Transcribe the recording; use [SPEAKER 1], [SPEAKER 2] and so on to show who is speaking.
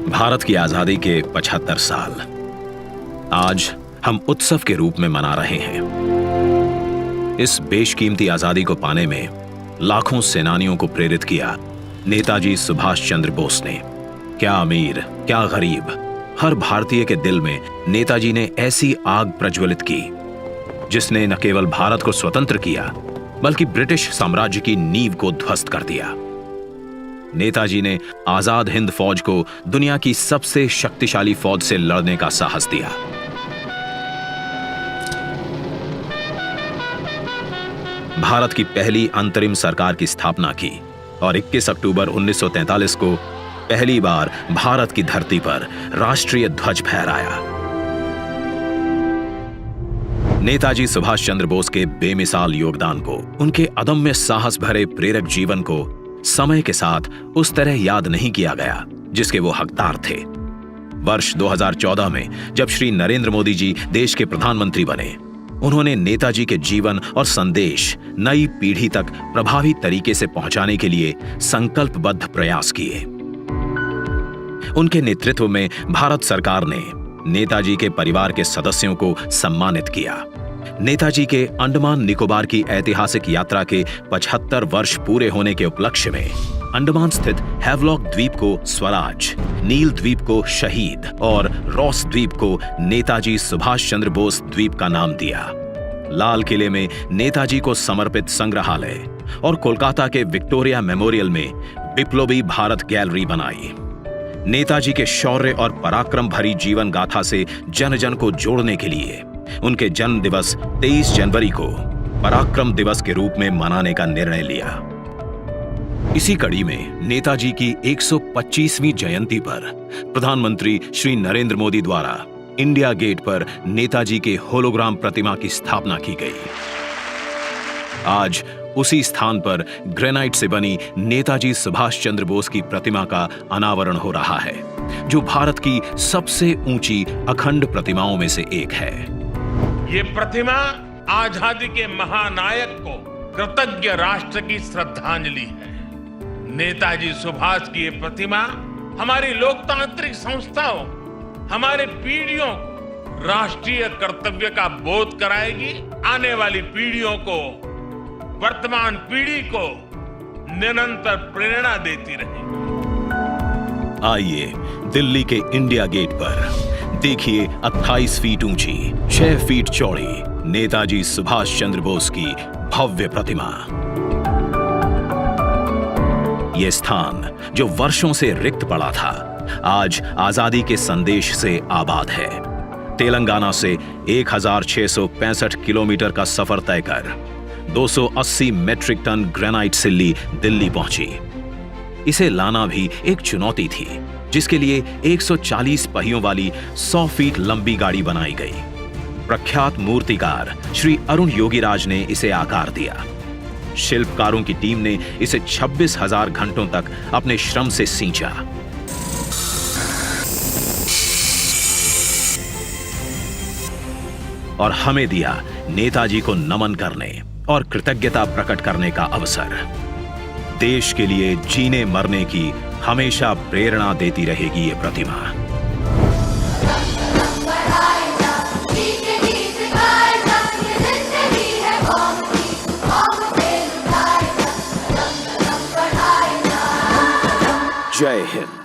[SPEAKER 1] भारत की आजादी के 75 साल आज हम उत्सव के रूप में मना रहे हैं। इस बेशकीमती आजादी को पाने में लाखों सेनानियों को प्रेरित किया नेताजी सुभाष चंद्र बोस ने। क्या अमीर, क्या गरीब, हर भारतीय के दिल में नेताजी ने ऐसी आग प्रज्वलित की जिसने न केवल भारत को स्वतंत्र किया बल्कि ब्रिटिश साम्राज्य की नींव को ध्वस्त कर दिया। नेताजी ने आजाद हिंद फौज को दुनिया की सबसे शक्तिशाली फौज से लड़ने का साहस दिया। भारत की पहली अंतरिम सरकार की स्थापना की और 21 अक्टूबर 1943 को पहली बार भारत की धरती पर राष्ट्रीय ध्वज फहराया। नेताजी सुभाष चंद्र बोस के बेमिसाल योगदान को, उनके अदम्य साहस भरे प्रेरक जीवन को समय के साथ उस तरह याद नहीं किया गया जिसके वो हकदार थे। वर्ष 2014 में जब श्री नरेंद्र मोदी जी देश के प्रधानमंत्री बने, उन्होंने नेताजी के जीवन और संदेश नई पीढ़ी तक प्रभावी तरीके से पहुंचाने के लिए संकल्पबद्ध प्रयास किए। उनके नेतृत्व में भारत सरकार ने नेताजी के परिवार के सदस्यों को सम्मानित किया। नेताजी के अंडमान निकोबार की ऐतिहासिक यात्रा के 75 वर्ष पूरे होने के उपलक्ष्य में अंडमान स्थित हैवलॉक द्वीप को स्वराज, नील द्वीप को शहीद और रॉस द्वीप को नेताजी सुभाष चंद्र बोस द्वीप का नाम दिया। लाल किले में नेताजी को समर्पित संग्रहालय और कोलकाता के विक्टोरिया मेमोरियल में बिप्लोबी भारत गैलरी बनाई। नेताजी के शौर्य और पराक्रम भरी जीवन गाथा से जन जन को जोड़ने के लिए उनके जन्म दिवस 23 जनवरी को पराक्रम दिवस के रूप में मनाने का निर्णय लिया। इसी कड़ी में नेताजी की 125वीं जयंती पर प्रधानमंत्री श्री नरेंद्र मोदी द्वारा इंडिया गेट पर नेताजी के होलोग्राम प्रतिमा की स्थापना की गई। आज उसी स्थान पर ग्रेनाइट से बनी नेताजी सुभाष चंद्र बोस की प्रतिमा का अनावरण हो रहा है, जो भारत की सबसे ऊंची अखंड प्रतिमाओं में से एक है।
[SPEAKER 2] ये प्रतिमा आजादी के महानायक को कृतज्ञ राष्ट्र की श्रद्धांजलि है। नेताजी सुभाष की ये प्रतिमा हमारी लोकतांत्रिक संस्थाओं, हमारे पीढ़ियों को राष्ट्रीय कर्तव्य का बोध कराएगी। आने वाली पीढ़ियों को, वर्तमान पीढ़ी को निरंतर प्रेरणा देती रहेगी।
[SPEAKER 1] आइए दिल्ली के इंडिया गेट पर देखिए 28 फीट ऊंची, 6 फीट चौड़ी नेताजी सुभाष चंद्र बोस की भव्य प्रतिमा। यह स्थान जो वर्षों से रिक्त पड़ा था, आज आजादी के संदेश से आबाद है। तेलंगाना से 1665 किलोमीटर का सफर तय कर 280 मेट्रिक टन ग्रेनाइट सिल्ली दिल्ली पहुंची। इसे लाना भी एक चुनौती थी, जिसके लिए 140 पहियों वाली 100 फीट लंबी गाड़ी बनाई गई। प्रख्यात मूर्तिकार श्री अरुण योगीराज ने इसे आकार दिया। शिल्पकारों की टीम ने इसे 26,000 घंटों तक अपने श्रम से सींचा। और हमें दिया नेताजी को नमन करने और कृतज्ञता प्रकट करने का अवसर। देश के लिए जीने मरने की हमेशा प्रेरणा देती रहेगी ये प्रतिमा। जय हिंद।